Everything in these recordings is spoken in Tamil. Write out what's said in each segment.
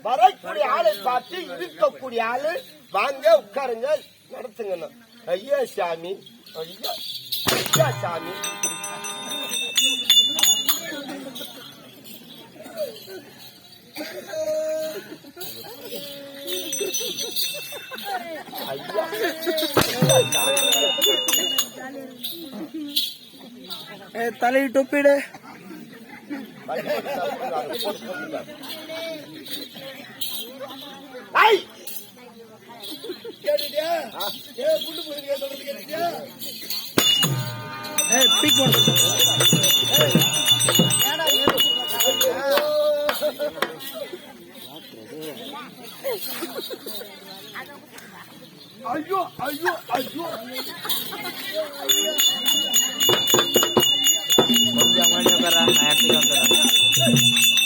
வரக்கூடிய ஆளை பார்த்து இருக்கக்கூடிய ஆளு வாங்க உட்காருங்க நடத்துங்க. ஐயா சாமி, ஐயா ஐயா சாமி. தலை டொப்பிடு ஐயோ ஐயோ ஐயோ கொஞ்சம் மணி உட்கார நான் எடுத்துக்க வந்துடுறேன்.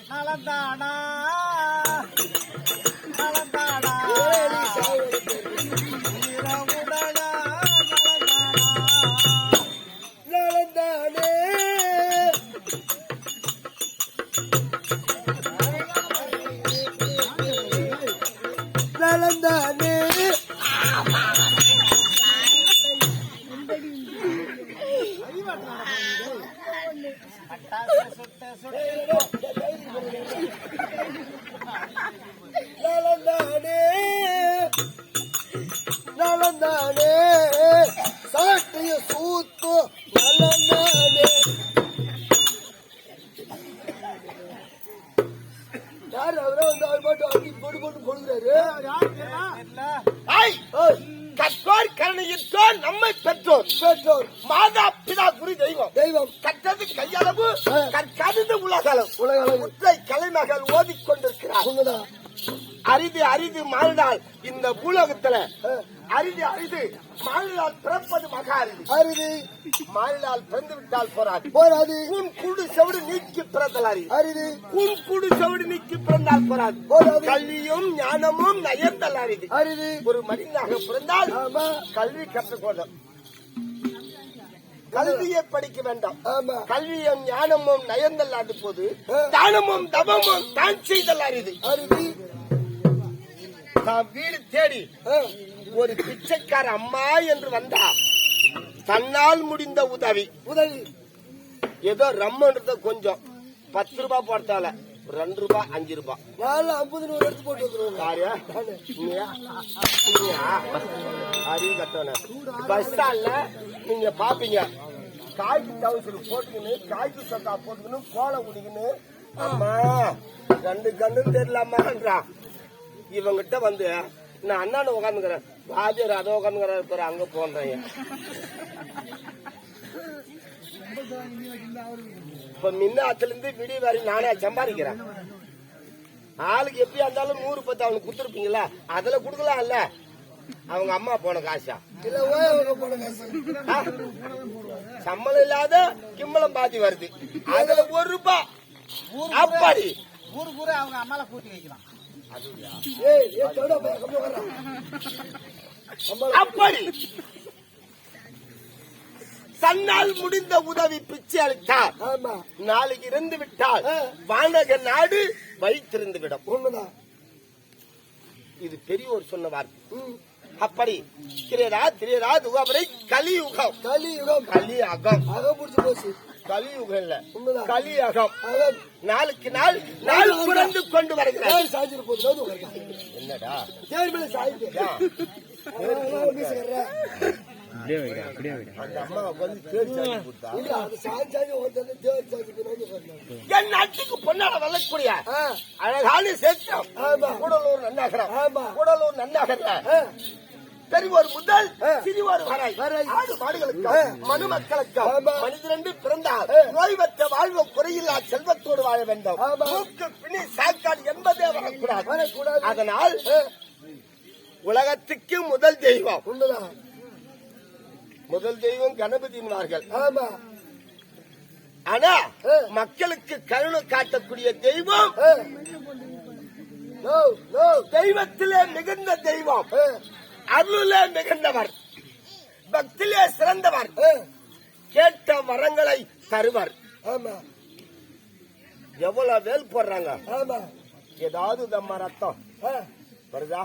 நலந்தானா நலந்தானா இரவுடனா நலந்தானே நலந்தானே நலந்தானே நலந்தானே சாட்டைய சூத்து நலந்தானே யார் அவரோ வந்து அவர் பாட்டு அடி போட்டு போட்டு கொள்கிறாரு கற்றோர் கருணையிற்றோர் நம்மை பெற்றோர் பெற்றோர் மாதா பிதா குரு தெய்வம் தெய்வம் கற்றது கையளவு கற்கது உலகளவு உலகளவு உற்றை கலைமகள் ஓதிக்கொண்டிருக்கிறார் அரிது அரிது மாறினால் இந்த பூலோகத்துல அரிது அரிது மாறினால் பிறப்பது மகா அரிது அரிது மாறினால் பிறந்து விட்டால் போராது போராது உன் குடு செவடு நீக்கி பிறந்தல் அரிது அரிது உன் குடு செவடு நீக்கி பிறந்தால் போராது போராது கல்வியும் ஞானமும் நயர்ந்தல் அரிது அரிது ஒரு மனிதனாக பிறந்தால் கல்வி கற்றுக்கொள்ளும் கல்வியை படிக்க வேண்டாம் கல்வியும் ஞானமும் நயர்ந்தல் அது போது தானமும் தபமும் தான் செய்தல் அரிது அரிது நான் வீடு தேடி ஒரு பிச்சைக்கார அம்மா என்று வந்தா தன்னால் முடிந்த உதவி உதவி ஏதோ ரம்மன்றத கொஞ்சம் 10 ரூபாய் போட்டால 2 ரூபாய் 5 ரூபாய் 50 100 எடுத்து போட்டு அறிவு கட்டண பஸ் ஸ்டாண்ட்ல நீங்க பாப்பீங்க காய்க்கு டவுசர் போட்டுக்கின்னு காய்க்கு சத்தா போட்டுக்கின்னு கோலை குடிக்கணும் அம்மா 2 கண்ணும் தெரியலாமான்றா இவங்கிட்ட வந்து நான் அண்ணான்னு உட்காந்துக்கிறேன் ராஜர் அதை உட்காந்துக்கிறாரு அங்க போன்றேன் இப்ப மின்னாத்துல இருந்து விடிய வரை நானே சம்பாதிக்கிறேன் ஆளுக்கு எப்படியா இருந்தாலும் 100 10 அவனுக்கு குடுத்துருப்பீங்களா அதுல குடுக்கலாம் இல்ல அவங்க அம்மா போன காசா இல்ல போன காசு சம்பளம் இல்லாத கிம்பளம் பாத்தி வருது அதுல 1 ரூபாய் அப்படி ஊரு பூரா அவங்க அம்மால கூட்டி வைக்கலாம் அப்படி தன்னால் முடிந்த உதவி பிச்சை அளித்தார் நாளைக்கு இருந்து விட்டால் வானக நாடு வைத்திருந்து விடும் இது பெரியோர் சொன்ன வார்த்தை அப்படி திரேதா துகாபரை கலியுகம் கலியுகம் கலி அகம் அகம் புடிச்சு போச்சு கலியுகம் இல்ல கலியகம் நாளுக்கு நாள் நாள் குறைந்து கொண்டு வருகிறார் என்னடா என் நாட்டுக்கு பொன்னாட வரக்கூடிய அழகான சேத்திரம் கூடலூர் நன்னாகரம் கூடலூர் நன்னாகரம் பெரியவர் முதல் சிறியோர் வரை ஆடு மாடுகளுக்கும் மனுமக்களுக்கும் மனிதரென்று பிறந்தால் நோய்வற்ற வாழ்வு குறையில்லா செல்வத்தோடு வாழ வேண்டும் மூக்கு பிணி சாக்காடு என்பதே வரக்கூடாது அதனால் உலகத்துக்கு முதல் தெய்வம் கணபதியின்வார்கள் ஆனா மக்களுக்கு கருணை காட்டக்கூடிய தெய்வம் தெய்வத்திலே மிகுந்த தெய்வம் அருளிலே மிகுந்தவர் பக்தியிலே சிறந்தவர் கேட்ட வரங்களை தருவர் எவ்வளவு வேல் போடுறாங்க ஏதாவது நம்ம ரத்தம் வருதா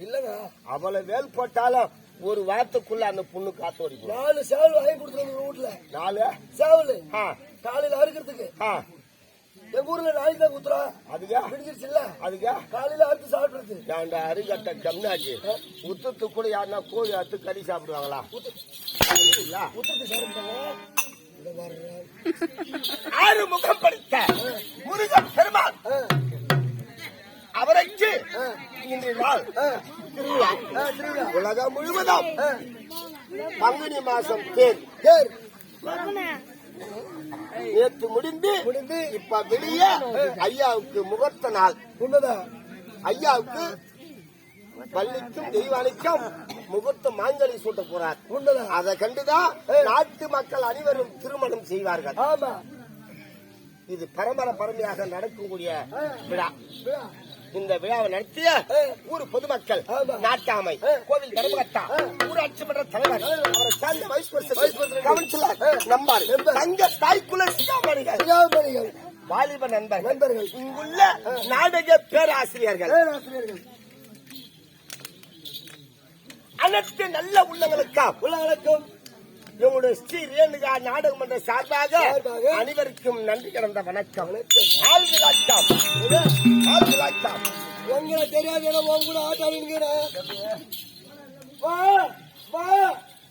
இல்லங்க அவ்வளவு வேல் போட்டாலும் ஒரு வாரத்துக்குள்ள அந்த பொண்ணு காத்தோடி 4 சேவல் வாங்கி கொடுத்துருவாங்க வீட்டுல 4 சேவல் காலையில அறுக்கிறதுக்கு எங்க ஊர்ல நாளைக்கு தான் குத்துறா அதுக்கா பிடிச்சிருச்சுல்ல அதுக்கா காலையில அறுத்து சாப்பிடுறது ஏன்டா அரிகட்ட கம்னாச்சு உத்தத்து கூட யாருன்னா கோழி அறுத்து கறி சாப்பிடுவாங்களா உத்தத்து சாப்பிடுவாங்க ஆறு முகம் படித்த முருகன் பெருமாள் அவரைக்கு இன்று நாள் உலகம் முழுவதும் பங்குனி மாசம் தேர் நேற்று முடிந்து இப்ப வெளியே ஐயாவுக்கு முகூர்த்த நாள் ஐயாவுக்கு பள்ளிக்கும் தெய்வானிக்கும் முகூர்த்த மாங்கலி சூட்ட போறார் அதை கண்டுதான் நாட்டு மக்கள் அனைவரும் திருமணம் செய்வார்கள் இது பரம்பரையாக நடக்கக்கூடிய விழா. இந்த விழாவை நடத்திய ஊர் பொதுமக்கள், நாட்டாமை, கோவில் தர்மகர்த்தா, ஊராட்சி மன்ற தலைவர், அவரை சார்ந்த வைஸ் பிரசிடென்ட், கவுன்சிலர், நம்பார், தங்க தாய்க்குள்ள சிகாமணிகள், வாலிப நண்பர்கள், இங்குள்ள நாடக பேராசிரியர்கள், அனைத்து நல்ல உள்ளங்களுக்கும் இவங்களுடைய ஸ்ரீ ரேணுகா நாடக மன்ற சார்பாக அனைவருக்கும் நன்றி கடந்த வணக்கம். எங்களை தெரியாது உங்க கூட ஆட்டாடுங்கிற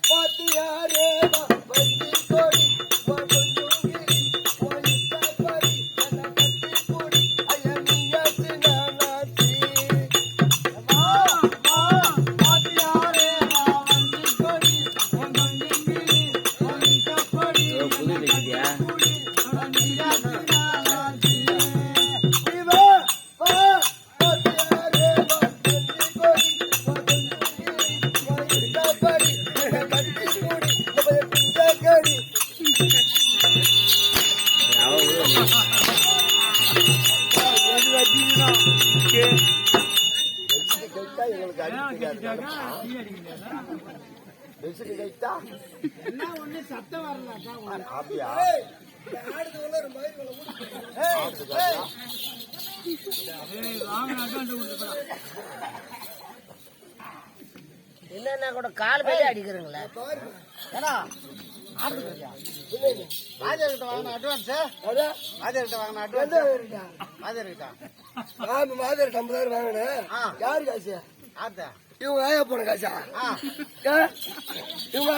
பாத்தியாரே கோடி சத்தம் வரல. என்னன்னா கூட கால் பேர் அடிக்கிறீங்களா? ஏன்னா ஆடுறியா? ராஜர்கிட்ட வாங்கின அட்வான்ஸ், ராஜர்கிட்ட வாங்கின அட்வான்ஸ், ராஜர்கிட்ட மாதிரி 50,000 வாங்கினேன். யாரு காசு? ஆத்தா இவங்க போன காசா? இவங்க